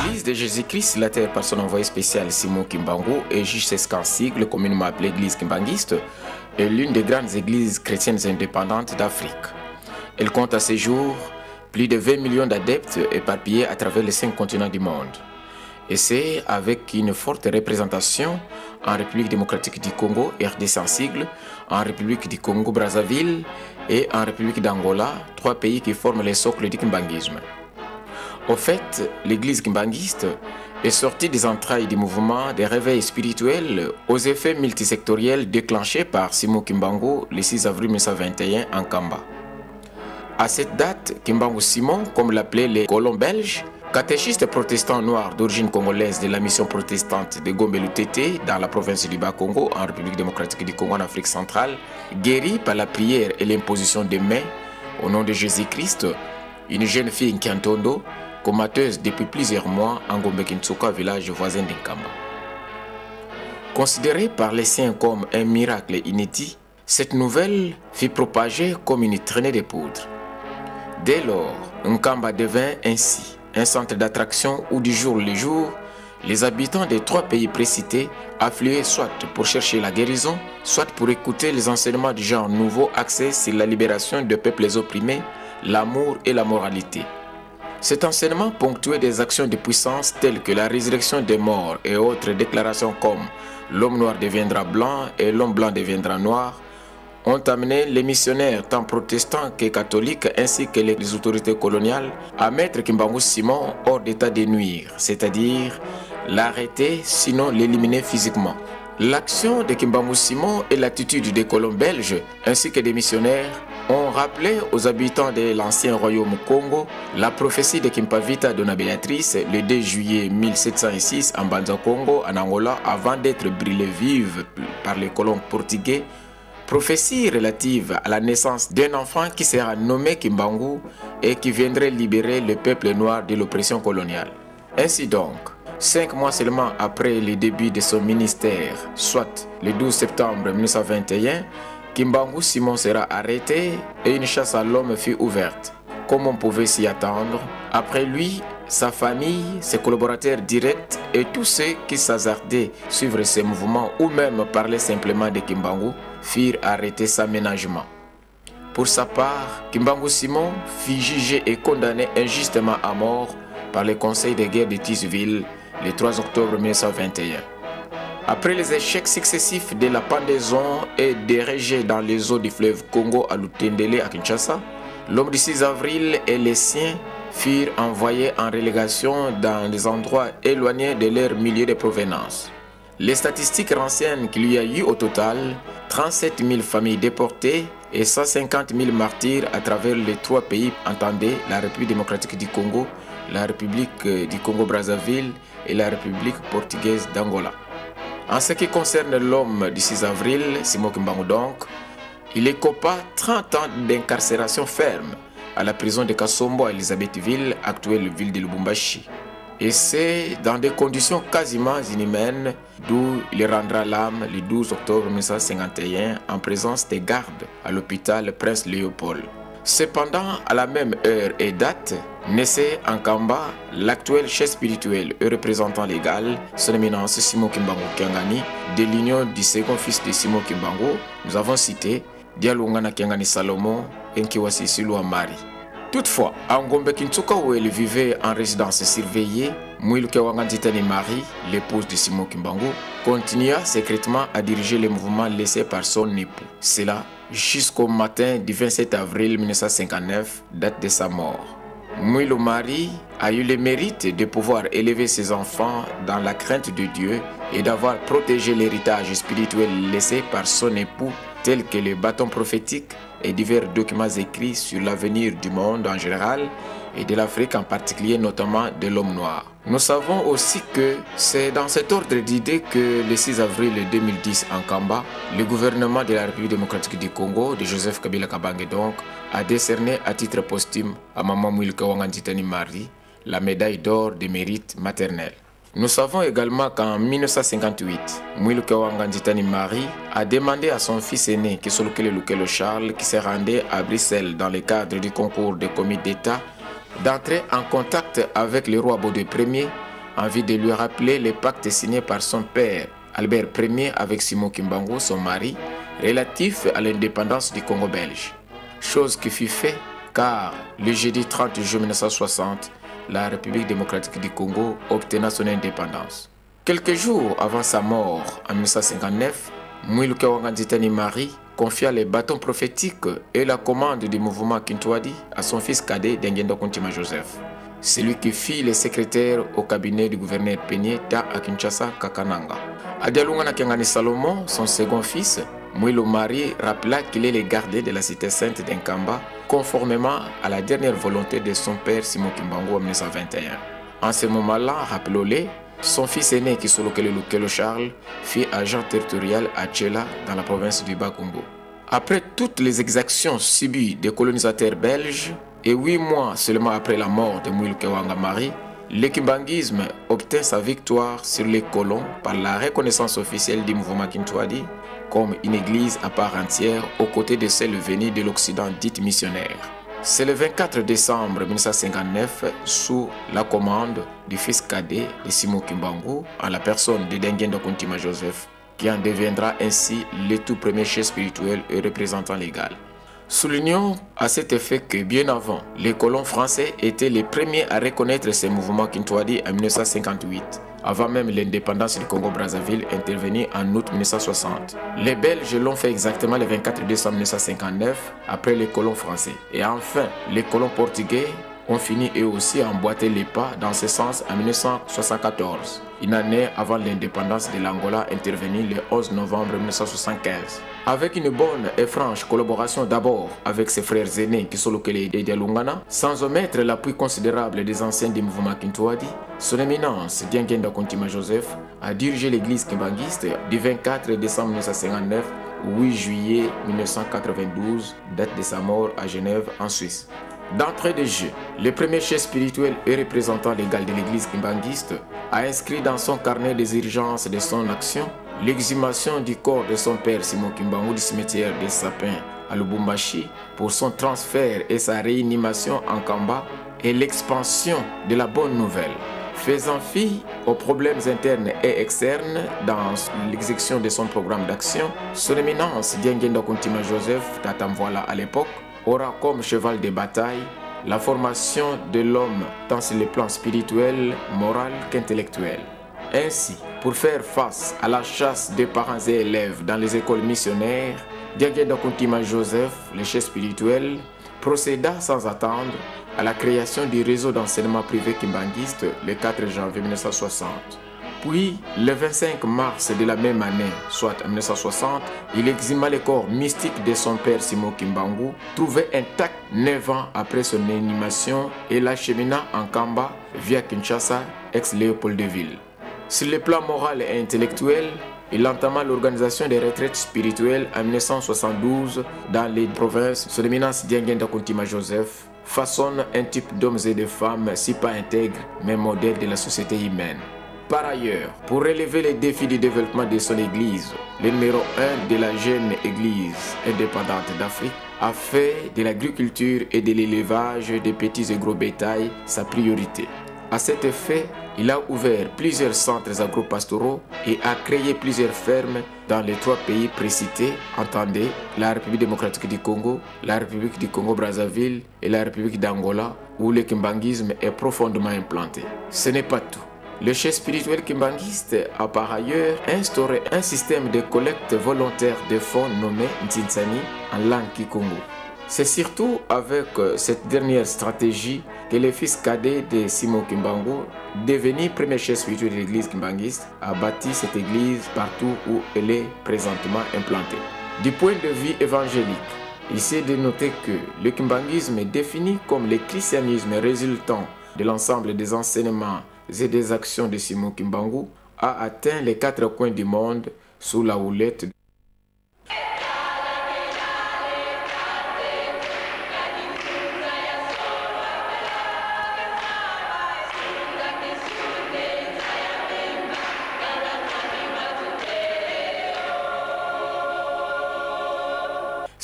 L'église de Jésus-Christ, la terre par son envoyé spécial Simon Kimbangu et Jusqu'à sigle, communément appelée église kimbanguiste, est l'une des grandes églises chrétiennes indépendantes d'Afrique. Elle compte à ce jour plus de 20 millions d'adeptes éparpillés à travers les 5 continents du monde. Et c'est avec une forte représentation en République démocratique du Congo, RDC en sigle, en République du Congo-Brazzaville et en République d'Angola, 3 pays qui forment les socles du kimbanguisme. Au fait, l'église kimbanguiste est sortie des entrailles du mouvement des réveils spirituels aux effets multisectoriels déclenchés par Simon Kimbangu le 6 avril 1921 en Kamba. À cette date, Kimbangu Simon, comme l'appelaient les colons belges, catéchiste protestant noir d'origine congolaise de la mission protestante de Gombe-Lutete dans la province du Bas-Congo en République démocratique du Congo en Afrique centrale, guéri par la prière et l'imposition des mains au nom de Jésus-Christ, une jeune fille Nkiantondo, comateuse depuis plusieurs mois en Gombe-Kintsuka, village voisin d'Inkamba. Considérée par les siens comme un miracle inédit, cette nouvelle fut propagée comme une traînée de poudre. Dès lors, Nkamba devint ainsi un centre d'attraction où du jour le jour, les habitants des 3 pays précités affluaient soit pour chercher la guérison, soit pour écouter les enseignements du genre nouveau axé sur la libération des peuples opprimés, l'amour et la moralité. Cet enseignement ponctué des actions de puissance telles que la résurrection des morts et autres déclarations comme l'homme noir deviendra blanc et l'homme blanc deviendra noir ont amené les missionnaires tant protestants que catholiques ainsi que les autorités coloniales à mettre Kimbangu Simon hors d'état de nuire, c'est-à-dire l'arrêter sinon l'éliminer physiquement. L'action de Kimbangu Simon et l'attitude des colons belges ainsi que des missionnaires ont rappelé aux habitants de l'ancien royaume Congo la prophétie de Kimpavita Dona Béatrice le 2 juillet 1706 en Banza-Congo, en Angola, avant d'être brûlée vive par les colons portugais. Prophétie relative à la naissance d'un enfant qui sera nommé Kimbangu et qui viendrait libérer le peuple noir de l'oppression coloniale. Ainsi donc, 5 mois seulement après le début de son ministère, soit le 12 septembre 1921, Kimbangu Simon sera arrêté et une chasse à l'homme fut ouverte. Comme on pouvait s'y attendre, après lui, sa famille, ses collaborateurs directs et tous ceux qui s'hasardaient suivre ses mouvements ou même parler simplement de Kimbangu firent arrêter sans ménagement. Pour sa part, Kimbangu Simon fut jugé et condamné injustement à mort par le conseil de guerre de Tisville le 3 octobre 1921. Après les échecs successifs de la pendaison et des rejets dans les eaux du fleuve Congo à Lutendele à Kinshasa, l'homme du 6 avril et les siens furent envoyés en relégation dans des endroits éloignés de leur milieu de provenance. Les statistiques renseignent qu'il y a eu au total 37 000 familles déportées et 150 000 martyrs à travers les 3 pays, entendez la République démocratique du Congo, la République du Congo-Brazzaville et la République portugaise d'Angola. En ce qui concerne l'homme du 6 avril, Simon Kimbangu donc, il écopa 30 ans d'incarcération ferme à la prison de Kasombo à Elisabethville, actuelle ville de Lubumbashi. Et c'est dans des conditions quasiment inhumaines d'où il rendra l'âme le 12 octobre 1951 en présence des gardes à l'hôpital Prince Léopold. Cependant, à la même heure et date, naissait en Kamba l'actuel chef spirituel et représentant légal, son éminence Simon Kimbangu Kiangani, de l'union du second fils de Simon Kimbangu. Nous avons cité Dialungana Kiangani Salomon et Nkiwasi Silwa Mari. Toutefois, à Gombe-Kintsuka où elle vivait en résidence surveillée, Mwiluke Wanganditani Marie, l'épouse de Simon Kimbangu, continua secrètement à diriger le mouvement laissé par son époux. Cela jusqu'au matin du 27 avril 1959, date de sa mort. Mwilu Marie a eu le mérite de pouvoir élever ses enfants dans la crainte de Dieu et d'avoir protégé l'héritage spirituel laissé par son époux, tel que les bâtons prophétiques et divers documents écrits sur l'avenir du monde en général et de l'Afrique en particulier, notamment de l'homme noir. Nous savons aussi que c'est dans cet ordre d'idées que le 6 avril 2010 en Kamba, le gouvernement de la République démocratique du Congo, de Joseph Kabila Kabange donc, a décerné à titre posthume à Maman Mwiluke Wanganditani Marie la médaille d'or de mérite maternel. Nous savons également qu'en 1958, Mwiluke Wanganditani Marie a demandé à son fils aîné, Kisolukele Lukelo Charles, qui se rendait à Bruxelles dans le cadre du concours des commis d'État, d'entrer en contact avec le roi Baudouin Ier en vue de lui rappeler les pactes signés par son père, Albert Ier, avec Simon Kimbangu, son mari, relatif à l'indépendance du Congo belge. Chose qui fut faite car le jeudi 30 juin 1960, la République démocratique du Congo obtint son indépendance. Quelques jours avant sa mort, en 1959, Mwiluke Wanganditani Marie confia les bâtons prophétiques et la commande du mouvement Kintwadi à son fils cadet Dengendo Kuntima Joseph. C'est lui qui fit le secrétaire au cabinet du gouverneur Penyeta à Kinshasa, Kakananga. À Dialungana Kengani Salomon, son second fils, Mwilu Marie rappela qu'il est le gardien de la cité sainte d'Enkamba, conformément à la dernière volonté de son père Simon Kimbangu en 1921. En ce moment-là, rappelons-le, son fils aîné Kisolukele Lukelo Charles fit agent territorial à Tchela dans la province du Bas-Congo. Après toutes les exactions subies des colonisateurs belges et 8 mois seulement après la mort de Mwiluke Wanganditani, le kimbanguisme obtint sa victoire sur les colons par la reconnaissance officielle du mouvement Kintwadi comme une église à part entière aux côtés de celle venue de l'Occident dite missionnaire. C'est le 24 décembre 1959, sous la commande du fils cadet de Simon Kimbangu, en la personne de Dengendo Kuntima Joseph, qui en deviendra ainsi le tout premier chef spirituel et représentant légal. Soulignons à cet effet que bien avant, les colons français étaient les premiers à reconnaître ce mouvement Kintwadi en 1958, avant même l'indépendance du Congo-Brazzaville intervenue en août 1960. Les Belges l'ont fait exactement le 24 décembre 1959, après les colons français. Et enfin, les colons portugais ont fini eux aussi à emboîter les pas dans ce sens en 1974, une année avant l'indépendance de l'Angola intervenue le 11 novembre 1975. Avec une bonne et franche collaboration d'abord avec ses frères aînés Kisolukele et Dialungana, sans omettre l'appui considérable des anciens du mouvement Kintwadi, son éminence Dengendo Kuntima Joseph a dirigé l'église kimbanguiste du 24 décembre 1959 au 8 juillet 1992, date de sa mort à Genève en Suisse. D'entrée de jeu, le premier chef spirituel et représentant légal de l'église kimbanguiste a inscrit dans son carnet des urgences de son action l'exhumation du corps de son père Simon Kimbangu du cimetière des Sapins à Lubumbashi pour son transfert et sa réanimation en Kamba et l'expansion de la bonne nouvelle. Faisant fi aux problèmes internes et externes dans l'exécution de son programme d'action, son éminence Dengendo Kuntima Joseph, Tatamvoila à l'époque, aura comme cheval de bataille la formation de l'homme tant sur le plan spirituel, moral qu'intellectuel. Ainsi, pour faire face à la chasse des parents et élèves dans les écoles missionnaires, Dengendo Kuntima Joseph, le chef spirituel, procéda sans attendre à la création du réseau d'enseignement privé kimbanguiste le 4 janvier 1960. Puis, le 25 mars de la même année, soit en 1960, il exhuma le corps mystique de son père Simon Kimbangu, trouvé intact 9 ans après son inhumation et l'achemina en Kamba via Kinshasa, ex-Léopoldville. Sur le plan moral et intellectuel, il entama l'organisation des retraites spirituelles en 1972 dans les provinces. Son éminence Dengendo Kuntima Joseph façonne un type d'hommes et de femmes si pas intègres, mais modèles de la société humaine. Par ailleurs, pour relever les défis du développement de son église, le numéro 1 de la jeune église indépendante d'Afrique a fait de l'agriculture et de l'élevage des petits et gros bétails sa priorité. À cet effet, il a ouvert plusieurs centres agro-pastoraux et a créé plusieurs fermes dans les 3 pays précités, entendez la République démocratique du Congo, la République du Congo-Brazzaville et la République d'Angola, où le kimbanguisme est profondément implanté. Ce n'est pas tout. Le chef spirituel kimbanguiste a par ailleurs instauré un système de collecte volontaire de fonds nommé Ntinsani en langue kikongo. C'est surtout avec cette dernière stratégie que le fils cadet de Simon Kimbangu, devenu premier chef spirituel de l'église kimbanguiste, a bâti cette église partout où elle est présentement implantée. Du point de vue évangélique, il s'est de noter que le kimbanguisme est défini comme le christianisme résultant de l'ensemble des enseignements et des actions de Simon Kimbangu a atteint les 4 coins du monde sous la houlette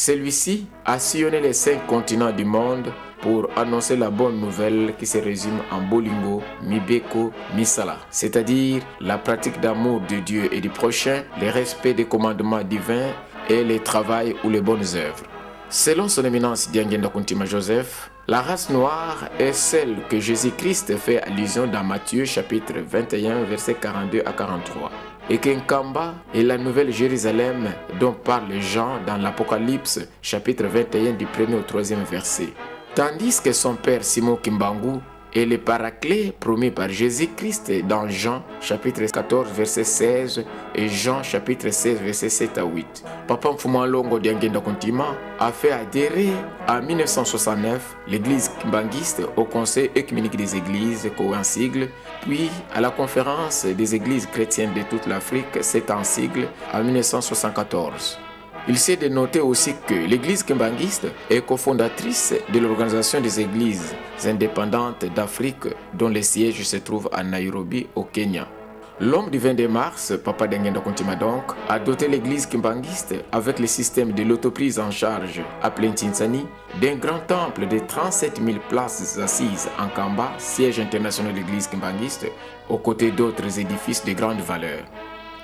Celui-ci a sillonné les 5 continents du monde pour annoncer la bonne nouvelle qui se résume en Bolingo, Mibeko, Misala, c'est-à-dire la pratique d'amour de Dieu et du prochain, le respect des commandements divins et le travail ou les bonnes œuvres. Selon son éminence Diangenda Kuntima Joseph, la race noire est celle que Jésus-Christ fait allusion dans Matthieu chapitre 21 versets 42 à 43 et qu'Nkamba est la nouvelle Jérusalem dont parle Jean dans l'Apocalypse chapitre 21 du 1er au 3e verset. Tandis que son père Simon Kimbangu est le paraclet promis par Jésus-Christ dans Jean chapitre 14 verset 16 et Jean chapitre 16 verset 7 à 8. Papa Mfumalongo Diangenda Kuntima a fait adhérer en 1969 l'église kimbanguiste au Conseil œcuménique des églises, en sigle, puis à la conférence des églises chrétiennes de toute l'Afrique, c'est en sigle, en 1974. Il s'est de noter aussi que l'église kimbanguiste est cofondatrice de l'organisation des églises indépendantes d'Afrique dont le siège se trouve à Nairobi au Kenya. L'homme du 22 mars, Papa Diangenda Kuntima donc, a doté l'église kimbanguiste avec le système de l'autoprise en charge appelé Ntinsani d'un grand temple de 37 000 places assises en Kamba, siège international de l'église kimbanguiste, aux côtés d'autres édifices de grande valeur.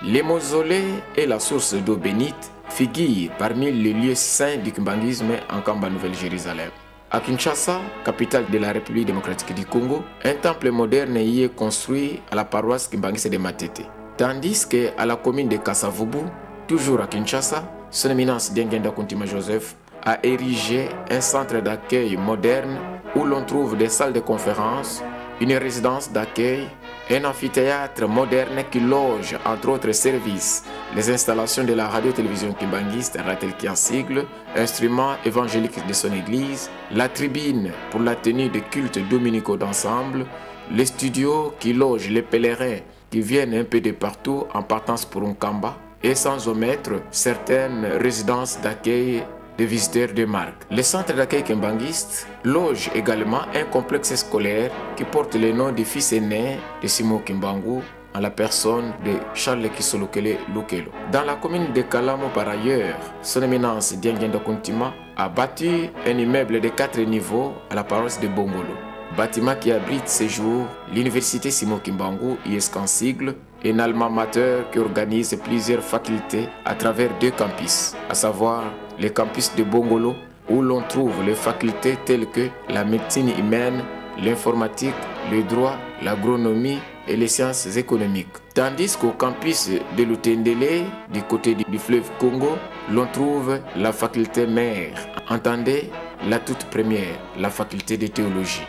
Les mausolées et la source d'eau bénite figurent parmi les lieux saints du kimbanguisme en Kamba Nouvelle-Jérusalem. À Kinshasa, capitale de la République démocratique du Congo, un temple moderne y est construit à la paroisse kimbanguiste de Matete. Tandis qu'à la commune de Kasavubu, toujours à Kinshasa, son éminence Diangenda Kuntima Joseph a érigé un centre d'accueil moderne où l'on trouve des salles de conférence, une résidence d'accueil, un amphithéâtre moderne qui loge, entre autres services, les installations de la radio-télévision kimbanguiste Ratel qui en sigle, instruments évangéliques de son église, la tribune pour la tenue de cultes dominicaux d'ensemble, les studios qui logent les pèlerins qui viennent un peu de partout en partance pour Nkamba, et sans omettre certaines résidences d'accueil de visiteurs de marque. Le centre d'accueil kimbanguiste loge également un complexe scolaire qui porte le nom du fils aîné de Simon Kimbangu en la personne de Charles Kisolokele Lukelo. Dans la commune de Kalamo par ailleurs, son éminence Diangenda Kuntima a bâti un immeuble de 4 niveaux à la paroisse de Bongolo. Bâtiment qui abrite ces jours l'université Simon Kimbangu, ISK en sigle, un alma mater qui organise plusieurs facultés à travers 2 campus, à savoir le campus de Bongolo, où l'on trouve les facultés telles que la médecine humaine, l'informatique, le droit, l'agronomie et les sciences économiques. Tandis qu'au campus de Lutendele, du côté du fleuve Congo, l'on trouve la faculté mère, entendez la toute première, la faculté de théologie,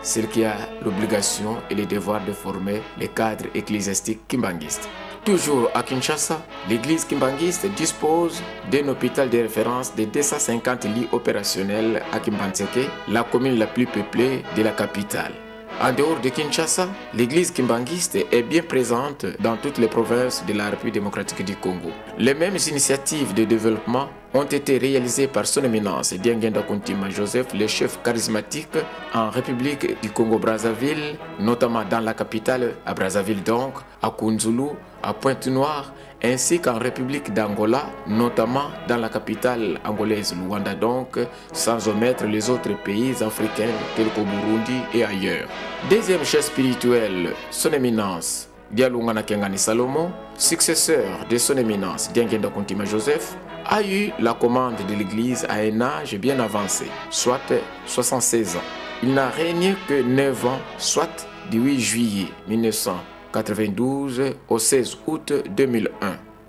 celle qui a l'obligation et le devoir de former les cadres ecclésiastiques kimbanguistes. Toujours à Kinshasa, l'église kimbanguiste dispose d'un hôpital de référence de 250 lits opérationnels à Kimbantseke, la commune la plus peuplée de la capitale. En dehors de Kinshasa, l'église kimbanguiste est bien présente dans toutes les provinces de la République démocratique du Congo. Les mêmes initiatives de développement ont été réalisées par son éminence Diangenda Kuntima Joseph, le chef charismatique en République du Congo-Brazzaville, notamment dans la capitale, à Brazzaville donc, à Kunzulu, à Pointe-Noire, ainsi qu'en République d'Angola, notamment dans la capitale angolaise Luanda donc, sans omettre les autres pays africains tels qu'au Burundi et ailleurs. Deuxième chef spirituel, son éminence Dialungana Kengani Salomon, successeur de son éminence Diangenda Kuntima Joseph, a eu la commande de l'église à un âge bien avancé, soit 76 ans. Il n'a régné que 9 ans, soit du 8 juillet 1992 au 16 août 2001.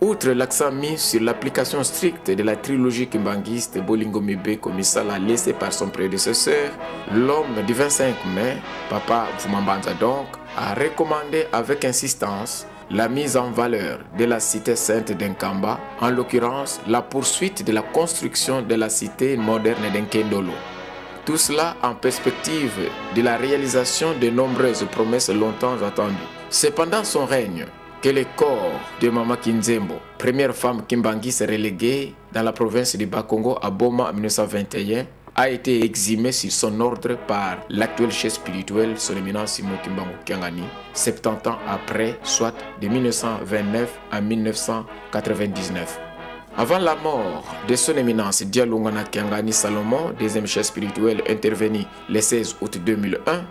Outre l'accent mis sur l'application stricte de la trilogie kimbanguiste Bolingo Mibeko Misala laissée par son prédécesseur, l'homme du 25 mai, Papa Mfumambanza donc, a recommandé avec insistance la mise en valeur de la cité sainte d'Nkamba, en l'occurrence la poursuite de la construction de la cité moderne d'Nkendolo. Tout cela en perspective de la réalisation de nombreuses promesses longtemps attendues. C'est pendant son règne que le corps de Mama Kinzembo, première femme kimbanguiste reléguée dans la province du Bas-Congo à Boma en 1921, a été exhumé sur son ordre par l'actuel chef spirituel, son éminence Simon Kimbangu Kiangani, 70 ans après, soit de 1929 à 1999. Avant la mort de son éminence Dialungana Kiangani Salomon, deuxième chef spirituel intervenu le 16 août 2001,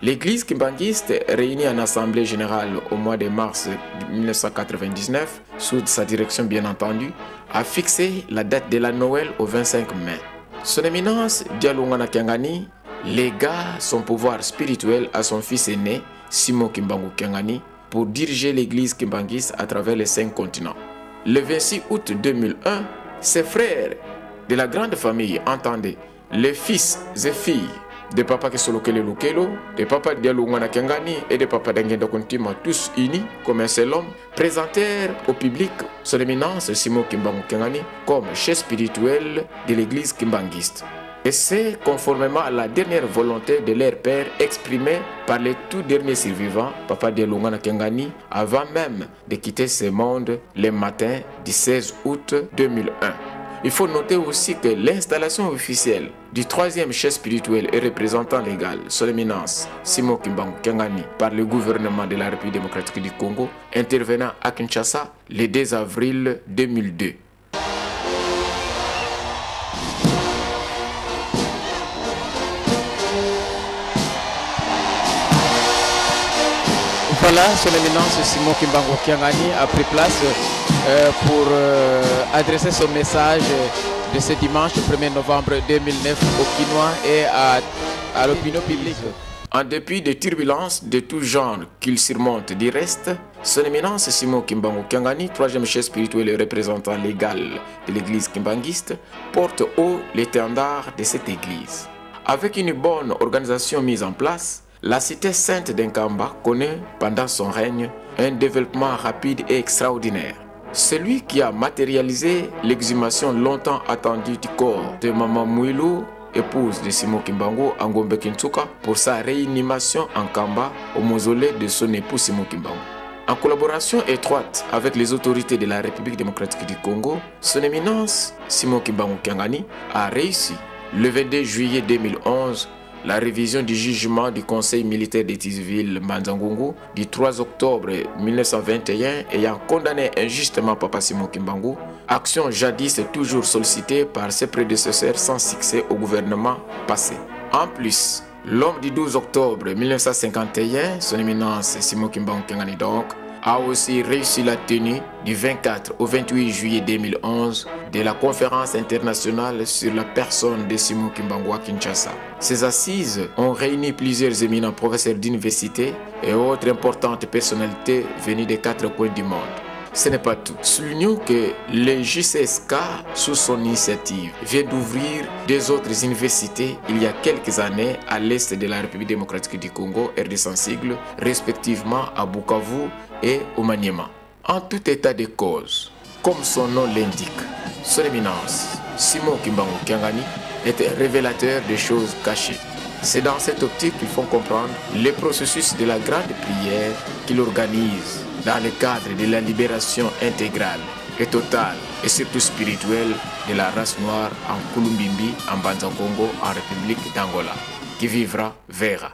l'église kimbanguiste, réunie en assemblée générale au mois de mars 1999, sous sa direction bien entendu, a fixé la date de la Noël au 25 mai. Son éminence Dialungana Kiangani légua son pouvoir spirituel à son fils aîné, Simon Kimbangu Kiangani, pour diriger l'église kimbanguiste à travers les 5 continents. Le 26 août 2001, ses frères de la grande famille, entendez, les fils et filles de Papa Kesolokele Lukelo, de Papa Dialungana Kiangani et de Papa Dengenda Kontima, tous unis comme un seul homme, présentèrent au public son éminence Simon Kimbangu Kiangani comme chef spirituel de l'église kimbanguiste. Et c'est conformément à la dernière volonté de leur père exprimée par les tout derniers survivants, Papa Dialungana Kiangani, avant même de quitter ce monde le matin du 16 août 2001. Il faut noter aussi que l'installation officielle du troisième chef spirituel et représentant légal, son éminence Simon Kimbangu Kiangani, par le gouvernement de la République démocratique du Congo, intervenant à Kinshasa le 2 avril 2002. Voilà, son éminence Simon Kimbangu Kiangani a pris place pour adresser son message de ce dimanche 1er novembre 2009 aux Kinois et à l'opinion publique. En dépit des turbulences de tout genre qu'il surmonte du reste, son éminence Simon Kimbangu Kiangani, troisième chef spirituel et représentant légal de l'église kimbanguiste, porte haut l'étendard de cette église. Avec une bonne organisation mise en place, la cité sainte d'Nkamba connaît pendant son règne un développement rapide et extraordinaire. Celui qui a matérialisé l'exhumation longtemps attendue du corps de Maman Mouilou, épouse de Simon Kimbangu, Ngombe Kintsuka, pour sa réanimation en Kamba au mausolée de son époux Simon Kimbangu. En collaboration étroite avec les autorités de la République démocratique du Congo, son éminence Simon Kimbangu Kiangani a réussi le 22 juillet 2011 la révision du jugement du Conseil militaire d'état civil Manzangungu du 3 octobre 1921 ayant condamné injustement Papa Simon Kimbangu, action jadis toujours sollicitée par ses prédécesseurs sans succès au gouvernement passé. En plus, l'homme du 12 octobre 1951, son éminence Simon Kimbangu Kiangani donc, a aussi réussi la tenue du 24 au 28 juillet 2011 de la conférence internationale sur la personne de Simon Kimbangu à Kinshasa. Ces assises ont réuni plusieurs éminents professeurs d'université et autres importantes personnalités venues des 4 coins du monde. Ce n'est pas tout. Soulignons que le JCSK, sous son initiative, vient d'ouvrir 2 autres universités il y a quelques années à l'est de la République démocratique du Congo, RD sigle, respectivement à Bukavu et au Maniema. En tout état de cause, comme son nom l'indique, son éminence, Simon Kimbangu Kiangani, est un révélateur des choses cachées. C'est dans cette optique qu'il faut comprendre le processus de la grande prière qu'il organise dans le cadre de la libération intégrale et totale et surtout spirituelle de la race noire en Kulumbimbi, en Banza Congo, en République d'Angola. Qui vivra, verra.